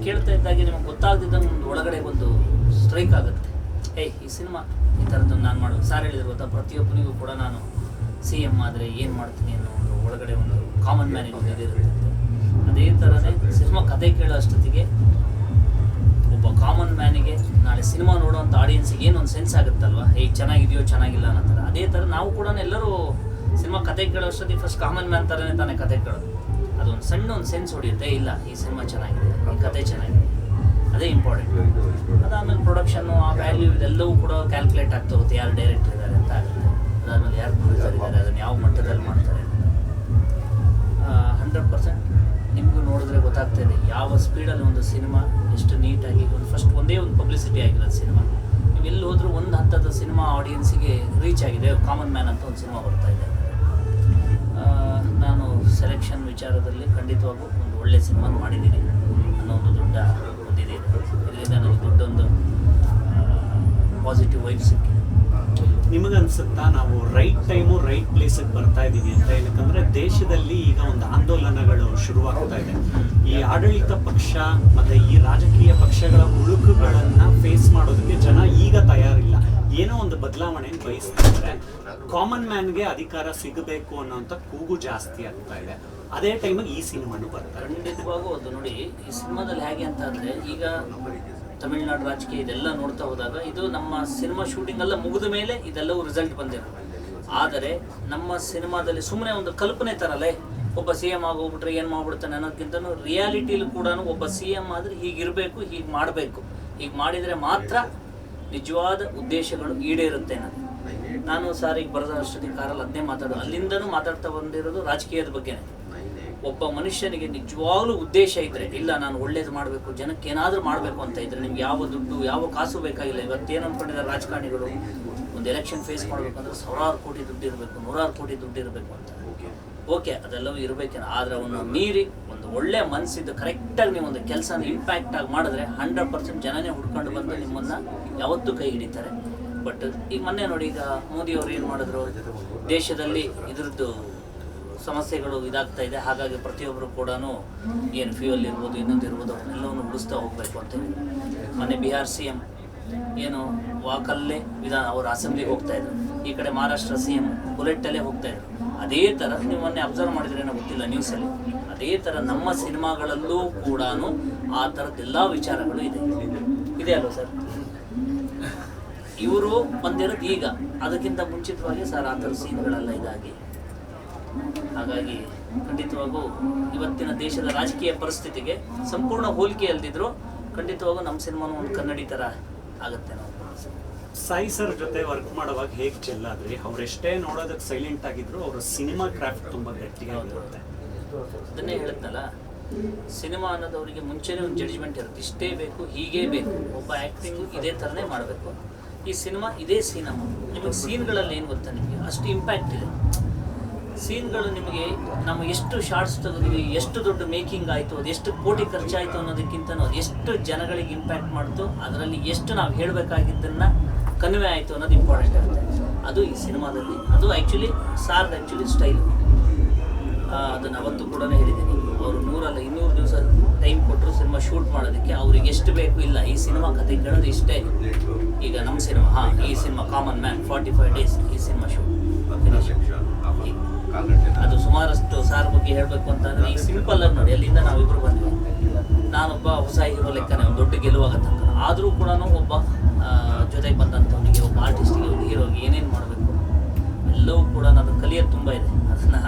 ಕೇಳ್ತಾ ಇದ್ದಾಗೆ ನಿಮಗೆ ಗೊತ್ತಾಗದಿದ್ದಂಗೆ ಒಂದು ಒಳಗಡೆ ಒಂದು ಸ್ಟ್ರೈಕ್ ಆಗುತ್ತೆ. ಈ ಸಿನಿಮಾ ಈ ಥರದ್ದು ನಾನು ಮಾಡೋದು ಸಾರ್ ಹೇಳಿದ್ರು ಗೊತ್ತಾ, ಪ್ರತಿಯೊಬ್ಬನಿಗೂ ಕೂಡ ನಾನು CM ಆದರೆ ಏನು ಮಾಡ್ತೀನಿ ಅನ್ನೋ ಒಂದು ಒಳಗಡೆ ಒಂದು ಕಾಮನ್ ಮ್ಯಾನಿಗೆ ಒಂದು ಇದಿರುತ್ತೆ. ಅದೇ ಥರನೇ ಸಿನಿಮಾ ಕತೆ ಕೇಳೋ ಅಷ್ಟೊತ್ತಿಗೆ ಒಬ್ಬ ಕಾಮನ್ ಮ್ಯಾನಿಗೆ ನಾಳೆ ಸಿನಿಮಾ ನೋಡೋವಂಥ ಆಡಿಯನ್ಸಿಗೆ ಏನೊಂದು ಸೆನ್ಸ್ ಆಗುತ್ತಲ್ವ, ಚೆನ್ನಾಗಿದೆಯೋ ಚೆನ್ನಾಗಿಲ್ಲ ಅನ್ನೋ ಥರ. ಅದೇ ಥರ ನಾವು ಕೂಡ ಎಲ್ಲರೂ ಸಿನಿಮಾ ಕತೆ ಕೇಳೋ ಅಷ್ಟೊತ್ತಿಗೆ ಫಸ್ಟ್ ಕಾಮನ್ ಮ್ಯಾನ್ ಥರನೇ ತಾನೇ ಕತೆ ಕೇಳೋದು. ಅದೊಂದು ಸಣ್ಣ ಒಂದು ಸೆನ್ಸ್ ಹೊಡೆಯುತ್ತೆ, ಇಲ್ಲ ಈ ಸಿನಿಮಾ ಚೆನ್ನಾಗಿದೆ, ಈ ಕತೆ ಚೆನ್ನಾಗಿದೆ, ಅದೇ ಇಂಪಾರ್ಟೆಂಟ್. ಅದಾದಮೇಲೆ ಪ್ರೊಡಕ್ಷನ್ನು, ಆ ವ್ಯಾಲ್ಯೂ ಇದೆಲ್ಲವೂ ಕೂಡ ಕ್ಯಾಲ್ಕುಲೇಟ್ ಆಗ್ತಾ ಹೋಗುತ್ತೆ. ಯಾರು ಡೈರೆಕ್ಟರ್ ಇದ್ದಾರೆ ಅಂತ ಆಗುತ್ತೆ. ಅದಾದಮೇಲೆ ಯಾರು ಪ್ರೊಡ್ಯೂಸರ್ ಇದ್ದಾರೆ, ಅದನ್ನು ಯಾವ ಮಟ್ಟದಲ್ಲಿ ಮಾಡ್ತಾರೆ. 100% ನಿಮಗೂ ನೋಡಿದ್ರೆ ಗೊತ್ತಾಗ್ತಾ ಇದೆ ಯಾವ ಸ್ಪೀಡಲ್ಲಿ ಒಂದು ಸಿನಿಮಾ ಎಷ್ಟು ನೀಟಾಗಿ ಫಸ್ಟ್ ಒಂದೇ ಒಂದು ಪಬ್ಲಿಸಿಟಿ ಆಗಿರೋದು ಸಿನಿಮಾ. ನೀವು ಎಲ್ಲಿ ಹೋದರೂ ಒಂದು ಹಂತದ ಸಿನಿಮಾ ಆಡಿಯನ್ಸಿಗೆ ರೀಚ್ ಆಗಿದೆ. ಕಾಮನ್ ಮ್ಯಾನ್ ಅಂತ ಒಂದು ಸಿನಿಮಾ ಬರ್ತಾ ಇದೆ. ನಾನು ಸೆಲೆಕ್ಷನ್ ವಿಚಾರದಲ್ಲಿ ಖಂಡಿತವಾಗೂ ಒಂದು ಒಳ್ಳೆ ಸಿನಿಮಾ ಮಾಡಿದ್ದೀನಿ ಅನ್ನೋ ಒಂದು ದೊಡ್ಡ ಇದಿದೆ. ಇದರಿಂದ ನನಗೆ ದೊಡ್ಡೊಂದು ಪಾಸಿಟಿವ್ ವೈಬ್ ಸಿಕ್ಕಿದೆ. ನಿಮಗನ್ಸುತ್ತಾ ನಾವು ರೈಟ್ ಟೈಮು ರೈಟ್ ಪ್ಲೇಸಿಗೆ ಬರ್ತಾ ಇದ್ದೀವಿ ಅಂತ? ಏನಕ್ಕಂದ್ರೆ ದೇಶದಲ್ಲಿ ಈಗ ಒಂದು ಆಂದೋಲನಗಳು ಶುರುವಾಗ್ತಾ ಇದೆ. ಈ ಆಡಳಿತ ಪಕ್ಷ ಮತ್ತೆ ಈ ರಾಜಕೀಯ ಪಕ್ಷಗಳ ಹುಳುಕುಗಳನ್ನ ಫೇಸ್ ಮಾಡೋದಕ್ಕೆ ಜನ ಈಗ ತಯಾರಿಲ್ಲ. ಏನೋ ಒಂದು ಬದಲಾವಣೆಯನ್ನು ಬಯಸ್ತಿದ್ರೆ ಕಾಮನ್ ಮ್ಯಾನ್ಗೆ ಅಧಿಕಾರ ಸಿಗಬೇಕು ಅನ್ನೋಂಥ ಕೂಗು ಜಾಸ್ತಿ ಆಗ್ತಾ ಇದೆ. ಅದೇ ಟೈಮಿಗೆ ಈ ಸಿನಿಮಾನು ಬರ್ತಾರೆ. ಖಂಡಿತವಾಗೂ ಅದು ನೋಡಿ, ಈ ಸಿನಿಮಾದಲ್ಲಿ ಹೇಗೆ ಅಂತ ಅಂದರೆ, ಈಗ ತಮಿಳುನಾಡು ರಾಜಕೀಯ ಇದೆಲ್ಲ ನೋಡ್ತಾ ಹೋದಾಗ ಇದು ನಮ್ಮ ಸಿನಿಮಾ ಶೂಟಿಂಗ್ ಎಲ್ಲ ಮುಗಿದ ಮೇಲೆ ಇದೆಲ್ಲವೂ ರಿಸಲ್ಟ್ ಬಂದಿರೋ. ಆದರೆ ನಮ್ಮ ಸಿನಿಮಾದಲ್ಲಿ ಸುಮ್ಮನೆ ಒಂದು ಕಲ್ಪನೆ ಥರಲ್ಲೇ ಒಬ್ಬ CM ಆಗೋಗ್ಬಿಟ್ರೆ ಏನು ಮಾಡ್ಬಿಡ್ತಾನೆ ಅನ್ನೋದಕ್ಕಿಂತ ರಿಯಾಲಿಟಿಲಿ ಕೂಡ ಒಬ್ಬ CM ಆದರೆ ಹೀಗಿರಬೇಕು, ಹೀಗೆ ಮಾಡಬೇಕು, ಹೀಗೆ ಮಾಡಿದರೆ ಮಾತ್ರ ನಿಜವಾದ ಉದ್ದೇಶಗಳು ಈಡೇರುತ್ತೆ. ನಾನು ಸಾರಿಗೆ ಬರೆದ ಅಷ್ಟೊತ್ತಿಗೆ ಕಾರಲ್ಲಿ ಅದನ್ನೇ ಮಾತಾಡೋದು. ಅಲ್ಲಿಂದನೂ ಮಾತಾಡ್ತಾ ಬಂದಿರೋದು ರಾಜಕೀಯದ ಬಗ್ಗೆನೇ. ಒಬ್ಬ ಮನುಷ್ಯನಿಗೆ ನಿಜವಾಗ್ಲೂ ಉದ್ದೇಶ ಇದ್ದರೆ, ಇಲ್ಲ ನಾನು ಒಳ್ಳೇದು ಮಾಡಬೇಕು, ಜನಕ್ಕೆ ಏನಾದರೂ ಮಾಡಬೇಕು ಅಂತ ಇದ್ದರೆ, ನಿಮ್ಗೆ ಯಾವ ದುಡ್ಡು ಯಾವ ಕಾಸು ಬೇಕಾಗಿಲ್ಲ. ಇವತ್ತೇನು ಅಂದ್ಕೊಂಡಿದ್ದಾರೆ ರಾಜಕಾರಣಿಗಳು, ಒಂದು ಎಲೆಕ್ಷನ್ ಫೇಸ್ ಮಾಡಬೇಕಂದ್ರೆ 1000 ಕೋಟಿ ದುಡ್ಡು ಇರಬೇಕು, 100 ಕೋಟಿ ದುಡ್ಡು ಇರಬೇಕು ಅಂತ. ಓಕೆ, ಅದೆಲ್ಲವೂ ಇರಬೇಕೇನೋ, ಆದರೆ ಅವನ್ನ ಮೀರಿ ಒಂದು ಒಳ್ಳೆ ಮನಸ್ಸಿದ್ದು ಕರೆಕ್ಟಾಗಿ ನೀವು ಒಂದು ಕೆಲಸನ ಇಂಪ್ಯಾಕ್ಟ್ ಆಗಿ ಮಾಡಿದ್ರೆ 100% ಜನನೇ ಹುಡ್ಕೊಂಡು ಬಂದು ನಿಮ್ಮನ್ನು ಯಾವತ್ತೂ ಕೈ ಹಿಡಿತಾರೆ. ಬಟ್ ಈಗ ಮೊನ್ನೆ ನೋಡಿ, ಈಗ ಮೋದಿಯವರು ಏನು ಮಾಡಿದ್ರು, ದೇಶದಲ್ಲಿ ಇದ್ರದ್ದು ಸಮಸ್ಯೆಗಳು ಇದಾಗ್ತಾ ಇದೆ, ಹಾಗಾಗಿ ಪ್ರತಿಯೊಬ್ಬರು ಕೂಡ ಏನು ಫ್ಯೂಯಲ್ ಇರ್ಬೋದು, ಇನ್ನೊಂದು ಇರ್ಬೋದು, ಅವನ್ನೆಲ್ಲವನ್ನು ಉಳಿಸ್ತಾ ಹೋಗಬೇಕು ಅಂತ ಹೇಳಿ. ಮೊನ್ನೆ ಬಿಹಾರ್ CM ಏನು ವಾಕಲ್ಲೇ ಅವರು ಅಸೆಂಬ್ಲಿಗೆ ಹೋಗ್ತಾ ಇದ್ರು, ಈ ಕಡೆ ಮಹಾರಾಷ್ಟ್ರ CM ಬುಲೆಟಲ್ಲೇ ಹೋಗ್ತಾ ಇದ್ರು. ಅದೇ ಥರ ನೀವು ಮೊನ್ನೆ ಅಬ್ಸರ್ವ್ ಮಾಡಿದ್ರೆ ಏನೋ ಗೊತ್ತಿಲ್ಲ ನ್ಯೂಸಲ್ಲಿ, ಅದೇ ಥರ ನಮ್ಮ ಸಿನಿಮಾಗಳಲ್ಲೂ ಕೂಡ ಆ ಥರದ್ದೆಲ್ಲ ವಿಚಾರಗಳು ಇದೆ ಅಲ್ವ ಸರ್? ಇವರು ಬಂದಿರೋದು ಈಗ, ಅದಕ್ಕಿಂತ ಮುಂಚಿತವಾಗಿ ಸರ್ ಆ ಥರ ಸೀನ್ಗಳೆಲ್ಲ ಇದಾಗಿ, ಹಾಗಾಗಿ ಖಂಡಿತವಾಗೂ ಇವತ್ತಿನ ದೇಶದ ರಾಜಕೀಯ ಪರಿಸ್ಥಿತಿಗೆ ಸಂಪೂರ್ಣ ಹೋಲಿಕೆ ಅಲ್ದಿದ್ರು ಖಂಡಿತವಾಗೂ ನಮ್ಮ ಸಿನಿಮಾನು ಒಂದು ಕನ್ನಡಿ ಥರ ಆಗುತ್ತೆ. ನಾವು ಸಾಯಿ ಸರ್ ಜೊತೆ ವರ್ಕ್ ಮಾಡುವಾಗ ಹೇಗೆ ಚೆಲ್ಲಾದ್ರಿ? ಅವರೆಷ್ಟೇ ನೋಡೋದಕ್ಕೆ ಸೈಲೆಂಟ್ ಆಗಿದ್ರು, ಅವರ ಸಿನಿಮಾ ಕ್ರಾಫ್ಟ್ ತುಂಬ ಗಟ್ಟಿಯಾಗಿರುತ್ತೆ. ಅದನ್ನೇ ಹೇಳುತ್ತಲ್ಲ, ಸಿನಿಮಾ ಅನ್ನೋದವರಿಗೆ ಮುಂಚೆನೇ ಒಂದು ಜಡ್ಜ್ಮೆಂಟ್ ಇರುತ್ತೆ, ಇಷ್ಟೇ ಬೇಕು, ಹೀಗೇ ಬೇಕು, ಒಬ್ಬ ಆ್ಯಕ್ಟಿಂಗು ಇದೇ ಥರನೇ ಮಾಡಬೇಕು. ಈ ಸಿನಿಮಾ ಇದೇ ಸಿನಿಮಾ. ನಿಮಗೆ ಸೀನ್ಗಳಲ್ಲಿ ಏನು ಗೊತ್ತಾ, ನಿಮಗೆ ಅಷ್ಟು ಇಂಪ್ಯಾಕ್ಟ್ ಇದೆ ಸೀನ್ಗಳು. ನಿಮಗೆ ನಾವು ಎಷ್ಟು ಶಾರ್ಟ್ಸ್ ತೆಗೆದ್ವಿ, ಎಷ್ಟು ದೊಡ್ಡ ಮೇಕಿಂಗ್ ಆಯಿತು, ಅದು ಎಷ್ಟು ಕೋಟಿ ಖರ್ಚಾಯಿತು ಅನ್ನೋದಕ್ಕಿಂತ ಅದು ಎಷ್ಟು ಜನಗಳಿಗೆ ಇಂಪ್ಯಾಕ್ಟ್ ಮಾಡ್ತು, ಅದರಲ್ಲಿ ಎಷ್ಟು ನಾವು ಹೇಳಬೇಕಾಗಿದ್ದನ್ನು ಕನ್ವೆ ಆಯಿತು ಅನ್ನೋದು ಇಂಪಾರ್ಟೆಂಟ್ ಆಗುತ್ತೆ. ಅದು ಈ ಸಿನಿಮಾದಲ್ಲಿ, ಅದು ಆ್ಯಕ್ಚುಲಿ ಸ್ಟೈಲ್. ಅದನ್ನು ಅವತ್ತು ಕೂಡ ಹೇಳಿದ್ದೀನಿ, ಅವರು 100 ಅಲ್ಲ 200 ದಿವಸ ಟೈಮ್ ಕೊಟ್ಟರು ಸಿನಿಮಾ ಶೂಟ್ ಮಾಡೋದಕ್ಕೆ. ಅವ್ರಿಗೆ ಎಷ್ಟು ಬೇಕು, ಇಲ್ಲ ಈ ಸಿನಿಮಾ ಕತೆ ಕೇಳೋದು ಇಷ್ಟೇ. ಈಗ ನಮ್ಮ ಸಿನಿಮಾ ಈ ಸಿನಿಮಾ ಕಾಮನ್ ಮ್ಯಾನ್ 45 ಡೇಸ್ ಈ ಸಿನಿಮಾ ಶೂಟ್. ಅದು ಸುಮಾರಷ್ಟು ಸಾರ್ ಬಗ್ಗೆ ಹೇಳಬೇಕು ಅಂತಂದರೆ, ಈಗ ಸಿಂಪಲ್ ಆಗಿ ನೋಡಿ, ಅಲ್ಲಿಂದ ನಾವಿಬ್ಬರು ಬಂದ್ವಿ. ನಾನೊಬ್ಬ ಹೊಸ ಹೀರೋ ಲೆಕ್ಕನೇ, ಒಂದು ದೊಡ್ಡ ಗೆಲುವಾಗ ತನಕ. ಆದರೂ ಕೂಡ ಒಬ್ಬ ಜೊತೆಗೆ ಬಂದಂಥವನಿಗೆ, ಒಬ್ಬ ಆರ್ಟಿಸ್ಟಿಗೆ, ಒಂದು ಹೀರೋಗೆ ಏನೇನು ಮಾಡಬೇಕು ಎಲ್ಲವೂ ಕೂಡ ನಾನು ಕಲಿಯೋದು ತುಂಬ ಇದೆ. ಅದನ್ನು